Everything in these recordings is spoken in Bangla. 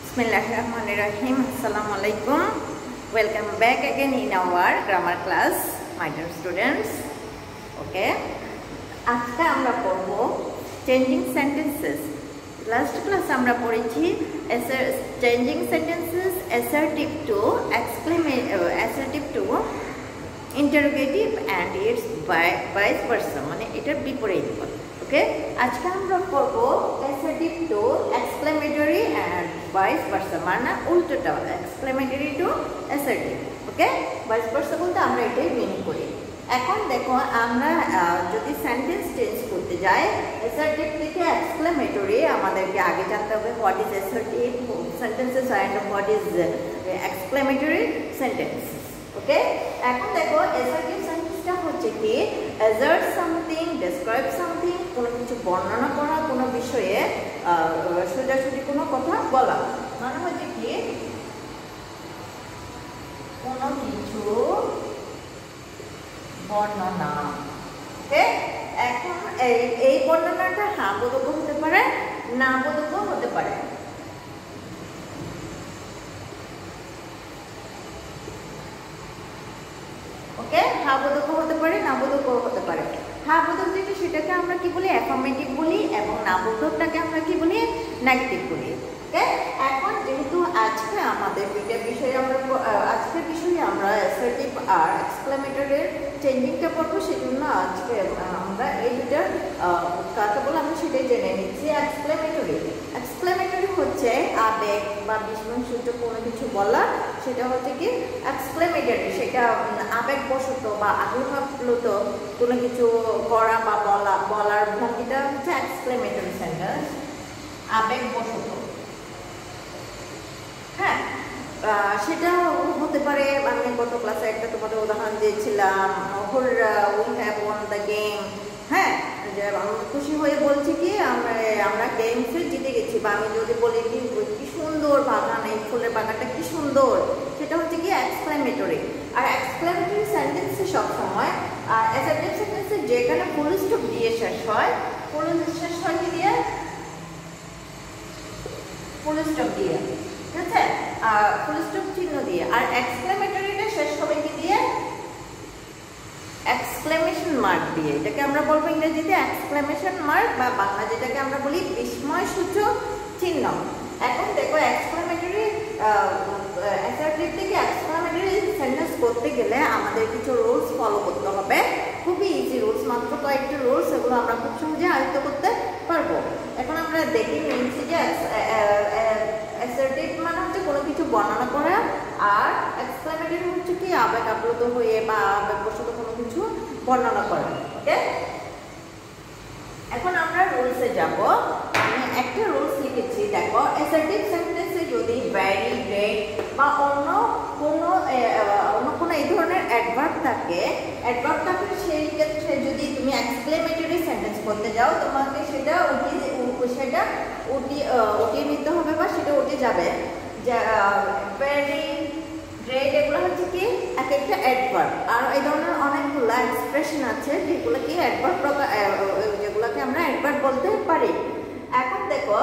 Bismillahirrahmanirrahim. Assalamualaikum. Welcome back again in our grammar class, my dear students. Okay. আজকে আমরা পড়ব changing sentences. Last class আমরা পড়েছি changing sentences assertive to assertive to interrogative and its vice versa, মানে এটার বিপরীত। ওকে, আজকে আমরা পড়ব assertive to exclamatory and vice versa, মানে উল্টোটা exclamatory to assertive। Okay, vice versa বলতে আমরা এটাই মিন করি। এখন দেখো, আমরা যদি সেন্টেন্স চেঞ্জ করতে যাই assertive থেকে exclamatory, আমাদেরকে আগে জানতে হবে what is assertive sentences and what is exclamatory sentences। ওকে, এখন দেখো assertive সেন্টেন্সটা হচ্ছে কি assert something, describe something, কোনো কিছু বর্ণনা করা, কোনো বিষয়ে সোজাসুজি কোনো কথা বলা, মানে হচ্ছে কি কোনো কিছু বর্ণনা। ওকে, এখন এই বর্ণনাটা হ্যাঁ বোধক হতে পারে, না বোধক হতে পারে। ওকে, হ্যাঁ বোধক হতে পারে, না বোধক হতে পারে। হ্যাঁ বোধক যেটা সেটাকে আমরা কি বলি অ্যাফার্মেটিভ বলি, এবং না বোধকটাকে আমরা কি বলি নেগেটিভ বলি। ওকে, এখন যেহেতু আজকে আমাদের দুইটা বিষয়ে আজকের বিষয়ে আমরা অ্যাসার্টিভ আর এক্সক্লেমেটরির চেঞ্জিংটা পড়বো, সেজন্য আজকে আমরা এই দুটার কাকে বলে আমরা সেটাই জেনে নিচ্ছি। এক্সক্লেমেটরি হচ্ছে আবেগ বা বিস্ময়সূচক কোনো কিছু বলা, সেটা হচ্ছে কি এক্সক্লেমেটরি, সেটা আবেগবশত বা আগ্রহপ্লুত কোনো কিছু করা বা বলার ভঙ্গিটা হচ্ছে এক্সক্লেমেটরি সেন্টেন্স, আবেগবশত। হ্যাঁ, সেটা হতে পারে, আমি গত ক্লাসে একটা তোমাদের উদাহরণ দিয়েছিলাম, we have won the game. হ্যাঁ, যে আমি খুশি হয়ে বলছি কি আমরা গেমসে জিতে গেছি, বা আমি যদি বলি কি সুন্দর বাগান, এই ফুলের বাগানটা কি সুন্দর, সেটা হচ্ছে কি এক্সক্লেমেটরি। আর এক্সক্লেমেটরি সেন্টেন্সে সবসময় অ্যাসার্টিভ সেন্টেন্সে যেখানে ফুল স্টপ দিয়ে শেষ হয়, ফুল শেষ হয় কি দিয়ে ফুল স্টপ দিয়ে, ঠিক আছে, ফুল স্টপ চিহ্ন দিয়ে। আর এক্সক্লেমেটরিটা শেষ হবে কি দিয়ে এক্সক্লেমেশন মার্ক দিয়ে, এটাকে আমরা বলবো ইংরেজিতে এক্সক্লেমেশন মার্ক, বা বাংলা যেটাকে আমরা বলি বিস্ময়সূচক চিহ্ন। এখন দেখো, এক্সক্লেমেটরি অ্যাসার্টিভ থেকে এক্সক্লেমেটরি সেন্টেন্স করতে গেলে আমাদের কিছু রুলস ফলো করতে হবে, খুবই ইজি রুলস, মাত্র কয়েকটি রুলস, এগুলো আমরা খুব সহজে আয়ত্ত করতে পারবো। এখন আমরা দেখে নিচ্ছি যে অ্যাসার্টিভ মানে হচ্ছে কোনো কিছু বর্ণনা করা, আর এক্সক্লেমেটরি হচ্ছে কি আবেগ আপ্লুত হয়ে বা আবেগবশত কোনো কিছু বর্ণনা করা। ওকে, এখন আমরা রুলসে যাব। আমি একটা রুলস লিখেছি, দেখো অ্যাসার্টিভ সেন্টেন্সে যদি ভেরি, গ্রেট বা অন্য কোনো এই ধরনের অ্যাডভার্ব থাকে, সেই ক্ষেত্রে যদি তুমি এক্সক্লেমেটরি সেন্টেন্স করতে যাও, তোমাকে সেটা উঠিয়ে নিতে হবে, বা সেটা উঠে যাবে। ভেরি, গ্রেট এগুলো হচ্ছে কি এক একটা অ্যাডভার্ব, আর এই ধরনের অনেকগুলো এক্সপ্রেশন আছে যেগুলো কি অ্যাডভার্ব, যেগুলোকে আমরা অ্যাডভার্ব বলতে পারি। এখন দেখো,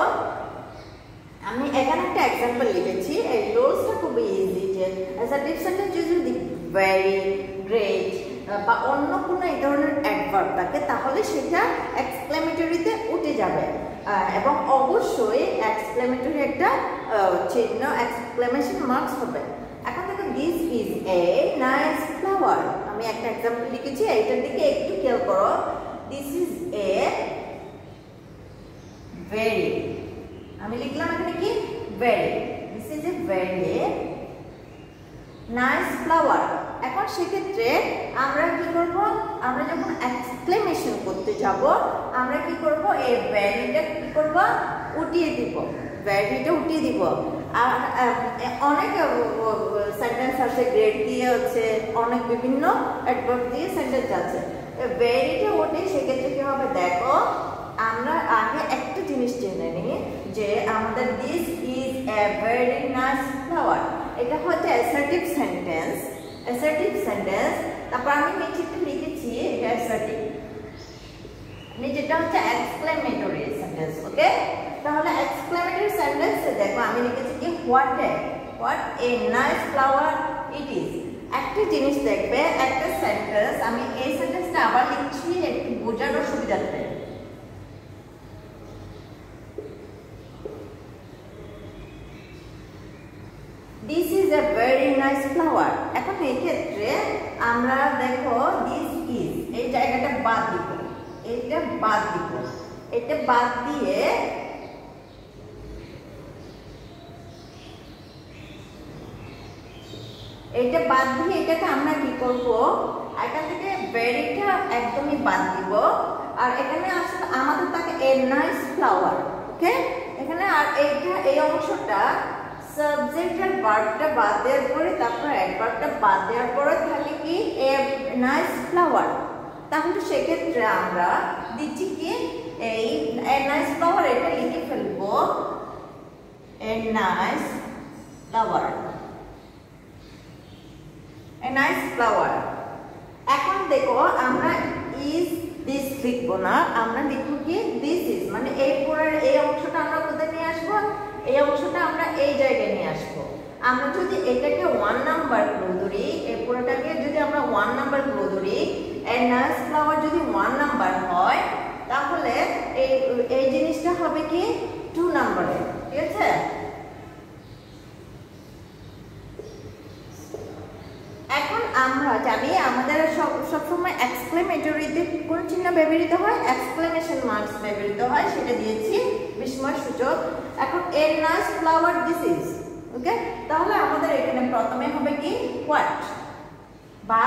আমি এখানে একটা এক্সাম্পল লিখেছি, এই রুলসটা খুবই ইজি, যে অ্যাসার্টিভ সেন্টেন্স যদি ভেরি, গ্রেট বা অন্য কোনো এই ধরনের অ্যাডভার্ব থাকে, তাহলে সেটা এক্সক্লেমেটরিতে উঠে যাবে, এবং অবশ্যই এক্সক্লেমেটরি একটা চিহ্ন এক্সক্লেমেশন মার্কস হবে। এখন দেখো, this is a nice flower, আমি একটা এক্সাম্পল লিখেছি, এইটার দিকে একটু খেয়াল করো। দিস ইজ এ ভেরি, আমি লিখলাম এখানে কি very, this is a very nice flower. এখন সেক্ষেত্রে আমরা কি করব, আমরা যখন এক্সক্লেমেশন করতে যাব, আমরা কি করব, এই ভেরিটা কি করব, উঠিয়ে দিব, ভেরিটা উঠিয়ে দিব। আর অনেক সেন্টেন্স আছে গ্রেড দিয়ে আছে, অনেক বিভিন্ন অ্যাডভার্ব দিয়ে সেন্টেন্স আছে। ভেরিটা উঠে সেক্ষেত্রে কি হবে, দেখো আমরা আগে একটা জিনিস জেনে নিই, যে আমাদের this is a very nice flower, এটা হচ্ছে অ্যাসার্টিভ সেন্টেন্স। তারপর আমি নিচেটা লিখেছি এটা অ্যাসার্টিভ, নিচেটা হচ্ছে এক্সক্লেমেটরি সেন্টেন্স। ওকে, তাহলে এক্সক্লেমেটরি সেন্টেন্সে দেখো আমি লিখেছি কি what a nice flower it is. একটা জিনিস দেখবে, একটা সেন্টেন্স, আমি এই সেন্টেন্সটা আবার লিখছি একটু বোঝার সুবিধার্থে। This is a very nice flower. এখন এই ক্ষেত্রে আমরা দেখো this is এই জায়গাটা বাদ দিব, এটা বাদ দিব, এটা বাদ দিয়ে এটা বাদ দিয়ে এটাকে আমরা কি করব, এখান থেকে ভেরিটা একদমই বাদ দিব, আর এখানে আসলে আমাদের থাকে a nice flower, ওকে। এখানে আর এইটা এই অংশটা সাবজেক্ট আর ভার্বটা বাদ দেওয়ার পরে তারপর অ্যাডভার্বটা বাদ দেওয়ার পরে থাকে কি a nice flower। তাহলে সেক্ষেত্রে আমরা দিচ্ছি কি এই a nice flower, এটা লিখে ফেলবো a nice flower, a nice flower। এখন দেখো আমরা is this লিখবো না, আমরা লিখবো কি this is, মানে এই পুরো এই অংশটা আমরা কোথায় নিয়ে আসবো, এই অংশটা আমরা এই জায়গায় নিয়ে আসবো। আমরা যদি এটাকে 1 নাম্বার ক্লু ধরি, এই পুরোটাকে যদি আমরা 1 নাম্বার ক্লু ধরি, a nice flower যদি 1 নাম্বার হয় তাহলে এই জিনিসটা হবে কি 2 নাম্বারে, ঠিক আছে। এখন আমরা জানি আমাদের সবসময় এক্সক্লেমেটরিতে কোন চিহ্ন ব্যবহৃত হয়, এক্সক্লেমেশন মার্কস ব্যবহৃত হয়, সেটা দিয়েছি বিস্ময় সূচক। এখন a nice flower this is, ওকে। তাহলে আমাদের এখানে প্রথমে হবে কি হোয়াট বা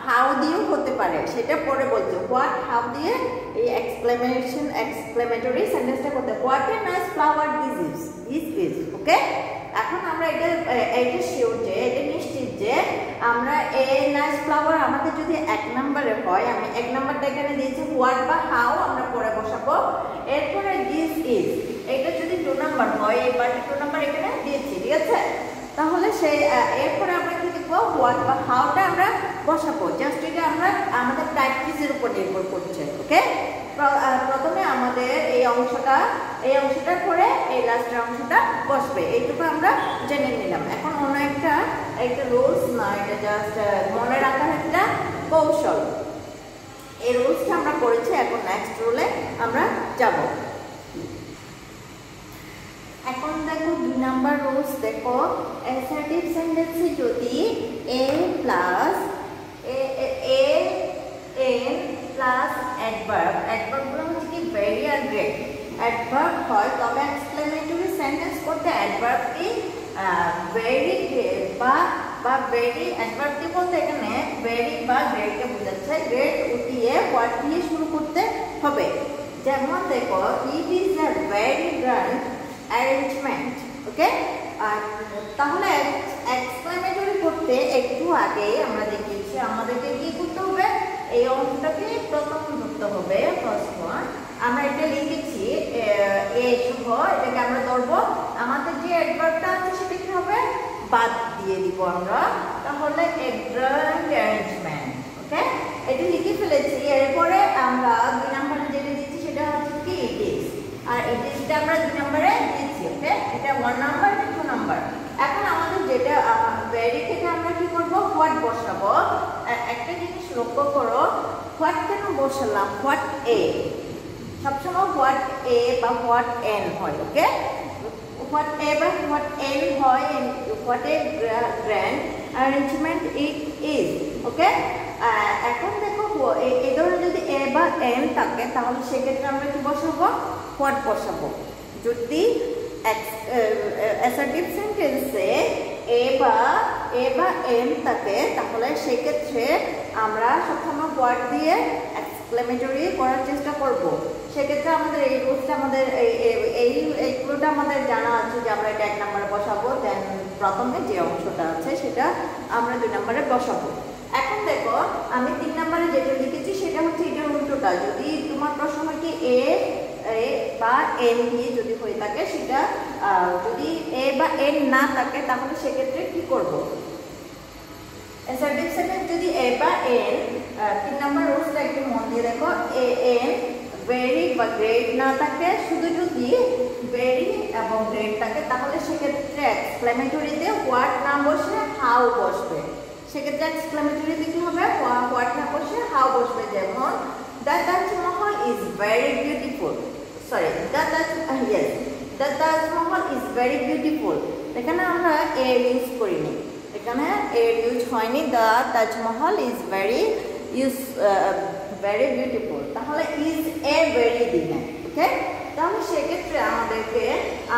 হাউ দিয়েও হতে পারে, সেটা পরে বলতে হোয়াট হাউ দিয়ে এই এক্সক্লেমেটরি সেন্টেন্সটা করতে, what a nice flower this is, ওকে। এখন আমরা এটা শিওর যে এটা নিশ্চিত যে আমরা a nice flower আমাদের যদি 1 নম্বরে হয়, আমি 1 নম্বরটা এখানে দিয়েছি হোয়াট বা হাউ আমরা পরে বসাবো, এরপরে this is এটা যদি 2 নাম্বার হয়, এবার 2 নাম্বার এখানে দিয়েছি, ঠিক আছে। তাহলে সেই এরপরে আমরা কি লিখব, হোয়াট বা হাউটা আমরা বসাবো, জাস্ট এটা আমরা আমাদের প্র্যাকটিসের উপর নির্ভর করছে, ওকে। প্রথমে আমাদের এই অংশটার পরে এই লাস্টের অংশটা বসবে, এইটুকু আমরা জেনে নিলাম। এখন অন্য একটা রুলস না, এটা জাস্ট মনে রাখার একটা কৌশল। এই রুলসটা আমরা করেছি, এখন নেক্সট রুলে আমরা যাব। এখন দেখো 2 নাম্বার রুলস, দেখো অ্যাসার্টিভ সেন্টেন্সে যদি a প্লাস n প্লাস অ্যাডভার্বগুলো হচ্ছে কি ভেরি আর গ্রেট অ্যাডভার্ব হয়, তবে এক্সক্লেমেটরি সেন্টেন্স করতে অ্যাডভার্বটি ভেরি বা ভেরি, অ্যাডভার্বটি বলতে এখানে ভেরি বা গ্রেটকে বোঝাচ্ছে, গ্রেট উঠিয়ে হোয়াট দিয়ে শুরু করতে হবে। যেমন দেখো it is a very grand arrangement, okay. আর তাহলে এক্সক্লেমেটরি করতে একটু আগে আমরা দেখিয়েছি আমাদেরকে কি করতে হবে, এই অংশটাকে প্রথম ধরতে হবে, ফার্স্ট ওয়ান। আমরা এটা লিখেছি এ সহ, এটাকে আমরা ধরবো, আমাদের যে অ্যাডভার্বটা আছে সেটা কি হবে বাদ দিয়ে দিব আমরা, তাহলে এ গ্র্যান্ড অ্যারেঞ্জমেন্ট, ওকে। এটা লিখে ফেলেছি। এরপরে আমরা 2 নম্বরে যেটা দিচ্ছি সেটা হচ্ছে কি ইট ইজ, আর ইট ইজটা আমরা 2 নম্বরে দিচ্ছি, ওকে। এটা 1 নাম্বার, 2 নাম্বার। এখন আমাদের যেটা ভেরি থেকে আমরা কি করব, হোয়াট বসাবো। একটা জিনিস লক্ষ্য করো, হোয়াট কেন বসালাম, হোয়াট এ, সবসময় হোয়াট এ বা হোয়াট এন হয়, ওকে। হোয়াট এ বা হোয়াট এন হয়, what a grand arrangement it is, okay. এখন দেখো এই ধরনের যদি এ বা এন থাকে তাহলে সেক্ষেত্রে আমরা কি বসাবো, হোয়াট বসাবো। যদি অ্যাসার্টিভ সেন্টেন্সে এ বা এন থাকে তাহলে সেক্ষেত্রে আমরা সবসময় হোয়াট দিয়ে এক্সক্লেমেটরি করার চেষ্টা করব। সেক্ষেত্রে আমাদের এই রুলসটা আমাদের এইগুলোটা আমাদের জানা আছে যে আমরা এটা 1 নম্বরে বসাবো, দেন প্রথমে যে অংশটা আছে সেটা আমরা 2 নম্বরে বসাবো। এখন দেখো আমি 3 নম্বরে যেটা লিখেছি সেটা হচ্ছে এটার উল্টোটা। যদি তোমার প্রশ্ন হয় কি এ বা এন দিয়ে যদি হয়ে থাকে, সেটা যদি এ বা এন না থাকে তাহলে সেক্ষেত্রে কি করব, অ্যাসার্টিভ সেন্টেন্স যদি এ বা এন, 3 নম্বর রুলসটা একটু মন দিয়ে দেখো, এ এন ভেরি বা গ্রেট না থাকে, শুধু যদি ভেরি এবং গ্রেট থাকে তাহলে সেক্ষেত্রে এক্সক্লেমেটরিতে হোয়াট না বসে হাউ বসবে। সেক্ষেত্রে এক্সক্লেমেটরিতে কি হবে, হোয়াট না বসে হাউ বসবে। যেমন the Taj Mahal is very beautiful, sorry the Taj Mahal is very beautiful. এখানে আমরা এর ইউজ করিনি, এখানে এর ইউজ হয়নি। The Taj Mahal is very beautiful, তাহলে ইজ এ ভেরি দিলেন। ওকে, তাহলে সেক্ষেত্রে আমাদেরকে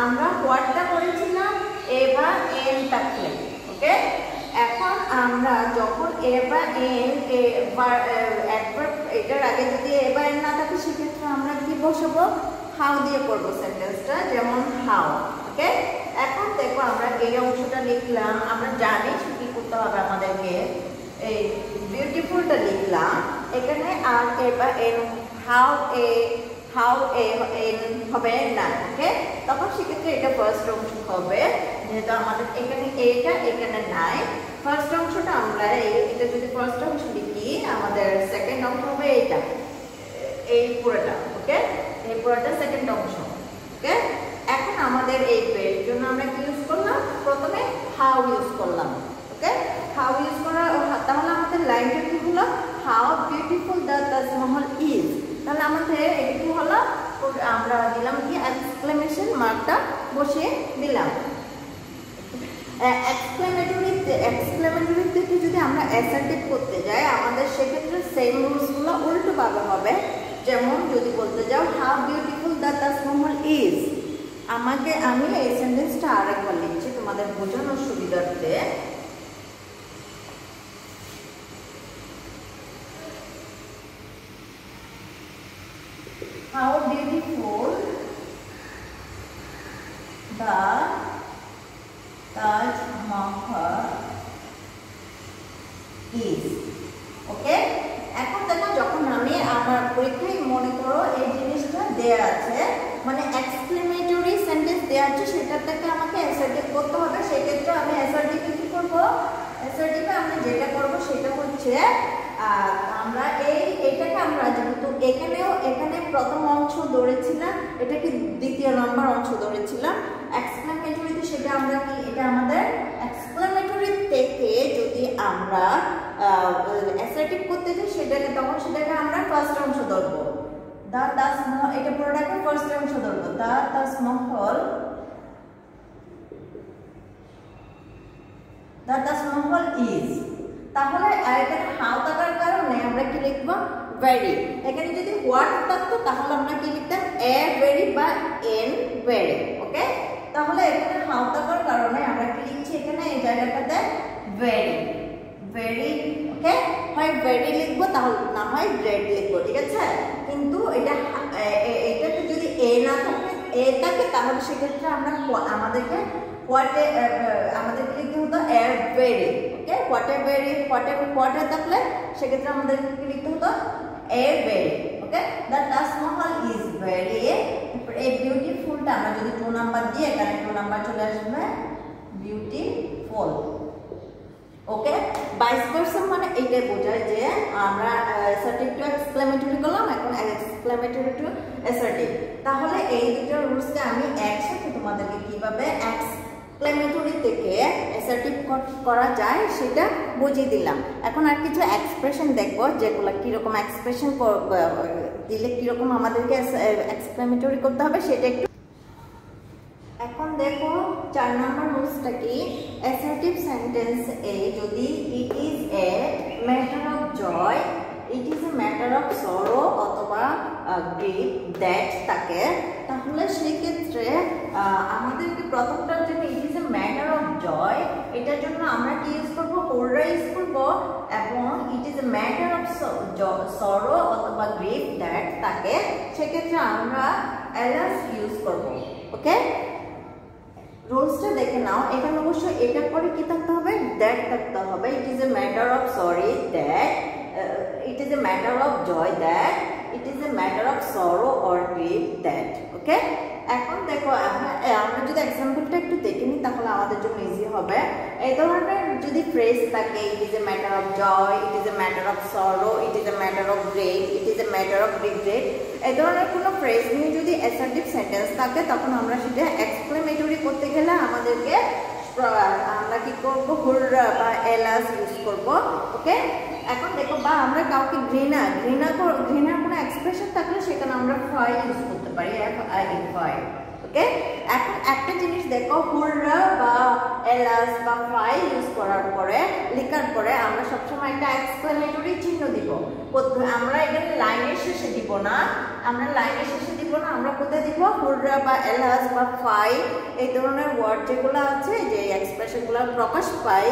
আমরা হোয়াটটা করেছিলাম এ বা এন থাকলে। ওকে, এখন আমরা যখন এ বা এন একবার এটার আগে যদি এ বা এন না থাকে সেক্ষেত্রে আমরা কি বসাবো, হাউ দিয়ে করবো সেন্টেন্সটা। যেমন হাউ। ওকে, এখন দেখো আমরা এই অংশটা লিখলাম, আমরা জানি কি করতে হবে আমাদেরকে। এই বিউটিফুলটা লিখলাম, এখানে আর এ বা এন হাউ এন হবে না। ওকে, তখন সেক্ষেত্রে এটা ফার্স্ট অংশ হবে, যেহেতু আমাদের এখানে এটা এখানে নাই। ফার্স্ট অংশটা আমরা এটা যদি ফার্স্ট অংশ লিখি, আমাদের সেকেন্ড অংশ হবে এটা, এই পুরোটা। ওকে, এই পুরোটা সেকেন্ড অংশ। ওকে, এখন আমাদের এই এর জন্য আমরা কি ইউজ করলাম, প্রথমে হাউ ইউজ করলাম। ওকে, হাউ ইউজ করা, তাহলে আমাদের লাইনটা কি হলো, how beautiful the Taj Mahal is. তাহলে আমাদের এটা কি হলো, আমরা দিলাম কি এক্সক্লেমেশন মার্কটা বসিয়ে দিলাম। এক্সক্লেমেটরিতে যদি আমরা অ্যাসার্টিভ করতে যাই, আমাদের সেক্ষেত্রে সেম রুলসগুলো উল্টোভাবে হবে। যেমন যদি বলতে যাও how beautiful the Taj Mahal is, আমি এই সেন্টেন্সটা আরেকবার লিখছি তোমাদের বোঝানোর সুবিধার্থে। How beautiful the Taj Mahal is. ওকে, এখন দেখো যখন আমি আমার পরীক্ষায় মনে করো এই জিনিসটা দেয়া আছে, মানে এক্সক্লেমেটরি সেন্টেন্স দেয়া আছে, সেটা থেকে আমাকে অ্যাসার্টিভ করতে হবে। সেক্ষেত্রে আমি অ্যাসার্টিভ কি করব, অ্যাসার্টিভে আমি যেটা করব সেটা হচ্ছে আমরা এটাকে আমরা যেহেতু এখানে প্রথম অংশ ধরেছিলাম, এটাকে দ্বিতীয় নম্বর অংশ ধরেছিলাম। এক্সক্লেমেটরিতে সেটা আমরা কি, এটা আমাদের এক্সক্লেমেটরি থেকে যদি আমরা অ্যাসার্টিভ করতে যাই সেটাকে আমরা ফার্স্ট অংশ ধরবো। দ্য তাজমহল, এটা পুরোটাকে ফার্স্ট অংশ ধরবো। The Taj Mahal is. তাহলে এখানে হাউ থাকার কারণে আমরা কি লিখবো, ভেরি। এখানে যদি হোয়াট থাকতো তাহলে আমরা কি লিখতাম, এ ভেরি বা এন ভেরি। ওকে, তাহলে এখানে হাউ থাকার কারণে আমরা কি লিখছি, এখানে এই জায়গাটাতে ভেরি। ওকে, হয় ভেরি লিখবো, তাহলে না হয় গ্রেট লিখবো। ঠিক আছে, কিন্তু এটাতে যদি এ না থাকে, এ থাকে, তাহলে সেক্ষেত্রে আমরা আমাদেরকে লিখতে হতো এ ভেরি। ওকে, হোয়াটে থাকলে সেক্ষেত্রে আমাদের কি লিখতে হতো, a very. Okay, the Taj Mahal is very. এই বিউটিফুলটা আমরা যদি 2 নাম্বার দিই, এখানে 2 নাম্বার চলে আসবে, বিউটিফুল। ওকে, 22% মানে এইটাই বোঝায় যে আমরা অ্যাসার্টিভ টু এক্সক্লেমেটরি করলাম, এখন এক্সক্লেমেটরি টু অ্যাসার্টিভ। তাহলে এই দুটো রুলসকে আমি একসাথে তোমাদেরকে কিভাবে এক্সক্লেমেটরি থেকে অ্যাসার্টিভ করা যায় সেটা বুঝিয়ে দিলাম। এখন আর কিছু এক্সপ্রেশন দেখবো, যেগুলো কিরকম এক্সপ্রেশন দিলে কিরকম আমাদেরকে এক্সক্লেমেটরি করতে হবে সেটা একটু। এখন দেখো 4 নম্বর রুলসটা কি, অ্যাসার্টিভ সেন্টেন্স এ যদি it is a matter of joy, it is a matter of sorrow অথবা গ্রিফ দ্যাট থাকে, তাহলে সেক্ষেত্রে আমাদেরকে প্রথমটার জন্য it is a matter of joy, এটার জন্য আমরা কি ইউজ করবো, ওরা ইউজ করবো। এবং ইট is a matter of sorrow অথবা গ্রিফ দ্যাট থাকে, সেক্ষেত্রে আমরা এলাস ইউজ করবো। ওকে, রুলসটা দেখে নাও। এখানে অবশ্যই এটার পরে কি থাকতে হবে, দ্যাট থাকতে হবে। It is a matter of sorry that, it is a matter of joy that, it is a matter of sorrow or grief that. Okay, এখন দেখো আমরা যদি এক্সাম্পলটা একটু দেখে নিই তাহলে আমাদের জন্য ইজি হবে। এই ধরনের যদি ফ্রেজ থাকে, it is a matter of joy, it is a matter of sorrow, it is a matter of grief, it is a matter of regret, এই ধরনের কোনো ফ্রেজ নিয়ে যদি অ্যাসার্টিভ সেন্টেন্স থাকে তখন আমরা সেটা এক্সক্লেমেটরি করতে গেলে আমাদেরকে আমরা কি করব হুররা বা এলাস ইউজ করব ওকে এখন দেখো বা আমরা কাউকে ঘৃণার কোনো এক্সপ্রেশন থাকলে সেখানে আমরা ফাই ইউজ করতে পারি ফাই ওকে এখন একটা জিনিস দেখো হুররা বা এলাস বা ফাই ইউজ করার পরে লেখার পরে আমরা সবসময় একটা এক্সক্লেমেটরি চিহ্ন দিব আমরা এখানে লাইনের শেষে দিব না আমরা কোথায় দিব হুররা বা এলাস বা ফাই এই ধরনের ওয়ার্ড যেগুলো আছে যে এক্সপ্রেশনগুলো প্রকাশ পায়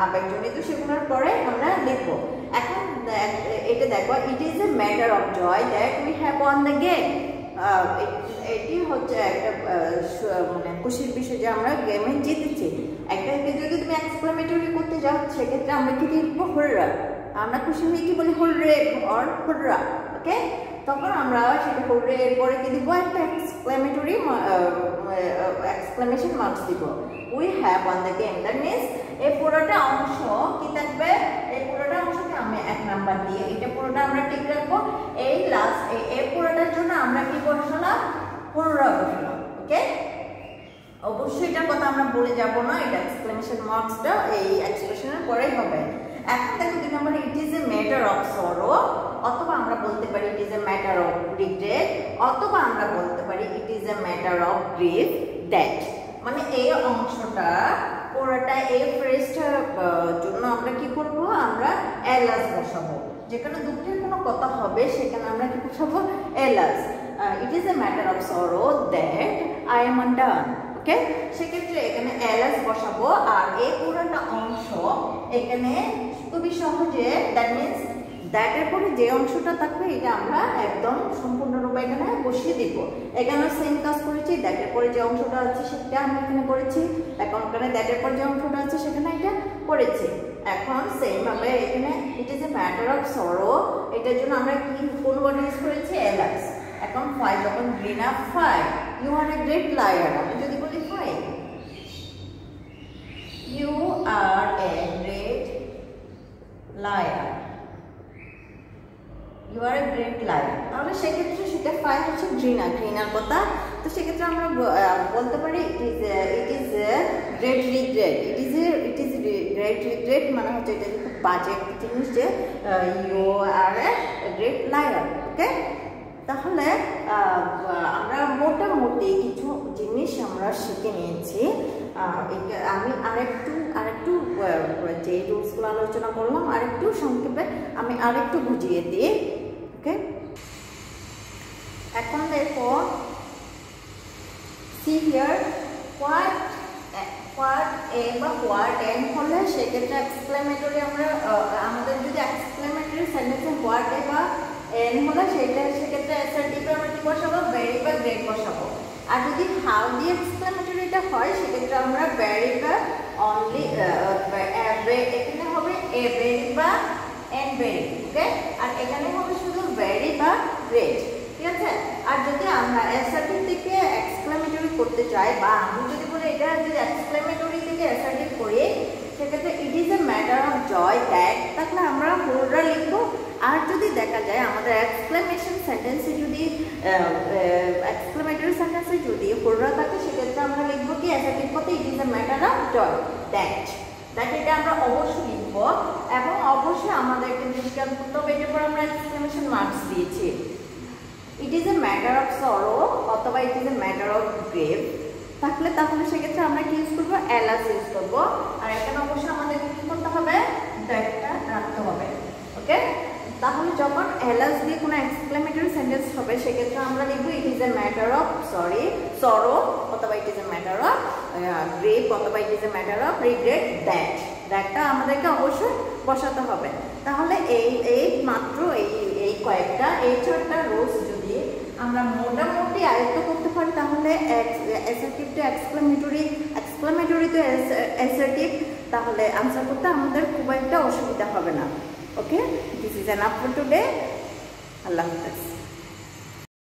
আবেগজনিত সেগুলোর পরে আমরা লিখব এখন এটা দেখো it is a matter of joy that we have won the game এটি হচ্ছে একটা মানে খুশির বিষয় যে আমরা গেমে জিতেছি একটা যদি তুমি এক্সক্লেমেটরি করতে যাও সেক্ষেত্রে আমরা কি লিখবো হুররা আমরা খুশি হয়ে কি বলি হুররে অর হুররা ওকে তখন আমরা সেটা হুররে এরপরে কি দিব একটা এক্সক্লেমেটরি এক্সক্লেমেশন মার্কস দিব we have won the game that means এই পুরোটা অংশ কি থাকবে এই পুরোটা অংশকে আমি 1 নাম্বার দিয়ে এটা পুরোটা আমরা ঠিক রাখবো এই লাস্ট এই পুরোটার জন্য আমরা কি বসালাম হুররা বসালাম ওকে অবশ্যই এটার কথা আমরা বলে যাব না এটা এক্সক্লেমেশন মার্কসটা এই এক্সপ্রেশনের পরেই হবে এখন দেখো 2 নম্বরে it is a matter of sorrow অথবা আমরা বলতে পারি it is a matter of regret অথবা আমরা বলতে পারি it is a matter of grief that মানে এই অংশটা পুরোটা এই ফ্রেজটার জন্য আমরা কি করব আমরা এলাস বসাবো যেখানে দুঃখের কোনো কথা হবে সেখানে আমরা কি বসাবো alas it is a matter of sorrow that I am undone okay সেক্ষেত্রে এখানে এলাস বসাবো আর এই পুরোটা অংশ এখানে খুবই সহজে দ্যাট মিনস দ্যাটের পরে যে অংশটা থাকবে এটা আমরা একদম সম্পূর্ণরূপে এখানে বসিয়ে দিব এখানে সেম কাজ করেছি দ্যাটের পরে যে অংশটা আছে সেটা আমরা এখানে করেছি এখন এখানে দ্যাটের পরে যে অংশটা আছে সেখানে এটা করেছি এখন সেম ভাবে এখানে it is a matter of sorrow এটার জন্য আমরা কি কোন ওয়ার্ড ইউজ করেছি এলাস এখন ফাই যখন ঘৃণা fie you are a great liar আমি যদি বলি fie you are a great liar you are a great liar তাহলে সেক্ষেত্রে সেটা ফাই হচ্ছে ঘৃণার কথা তো সেক্ষেত্রে আমরা বলতে পারি it is great regret it is great regret মানে হচ্ছে এটা খুব বাজে একটা জিনিস যে you are a great liar okay তাহলে আমরা মোটামুটি কিছু জিনিস আমরা শিখে নিয়েছি আমি আরেকটু যে রুলসগুলো আলোচনা করলাম আরেকটু সংক্ষেপে আমি আরেকটু বুঝিয়ে দিই ওকে এখন দেখো সি হিয়ার হোয়াট এ বা হোয়াট এন হলে সেক্ষেত্রে এক্সক্লেমেটরি আমরা আমাদের যদি এক্সক্লেমেটরি সেন্টেন্সে হোয়াট এ বা এন হলে সেক্ষেত্রে অ্যাসার্টিভে আমরা কি বসাবো ভেরি বা গ্রেট বসাবো আর যদি হাউ দিয়ে এক্সক্লেমেটরিটা হয় সেক্ষেত্রে আমরা ভেরি বা অনলি এখানে হবে এ ভেরি বা এন ভেরি ওকে আর এখানে হবে শুধু ভেরি বা গ্রেট ঠিক আছে আর যদি আমরা অ্যাসার্টিভ থেকে এক্সক্লেমেটরি করতে চাই বা আমি যদি বলি এটা যদি এক্সক্লেমেটরি থেকে অ্যাসার্টিভ করি সেক্ষেত্রে it is a matter of joy that তাহলে আমরা হুররা লিখবো আর যদি দেখা যায় আমাদের এক্সক্লেমেশন সেন্টেন্সে যদি এক্সক্লেমেটরি সেন্টেন্সে যদি হুররা থাকে সেক্ষেত্রে আমরা লিখবো কি অ্যাসার্টিভ করতে it is a matter of joy that এটা আমরা অবশ্যই লিখবো এবং অবশ্যই আমাদেরকে দৃষ্টান্ত করতে হবে এটার পর আমরা এক্সক্লেমেশন মার্কস দিয়েছি it is a matter of sorrow অথবা it is a matter of grave তাহলে সেক্ষেত্রে আমরা কি ইউজ করবো এলাস ইউজ করবো আর এখানে অবশ্যই আমাদেরকে কি করতে হবে দ্যাটটা রাখতে হবে ওকে তাহলে যখন এলাস দিয়ে কোনো এক্সক্লেমেটরি সেন্টেন্স হবে সেক্ষেত্রে আমরা লিখবো it is a matter of sorrow অথবা it is a matter of grave অথবা it is a matter of regret দ্যাটটা আমাদেরকে অবশ্যই বসাতে হবে তাহলে এই মাত্র এই কয়েকটা এই 4টা রুলস যদি আমরা মোটামুটি আয়ত্ত করতে পারি তাহলে assertive to exclamatory to assertive তাহলে আনসার করতে আমাদের খুব একটা অসুবিধা হবে না okay this is enough for today আল্লাহ হাফেজ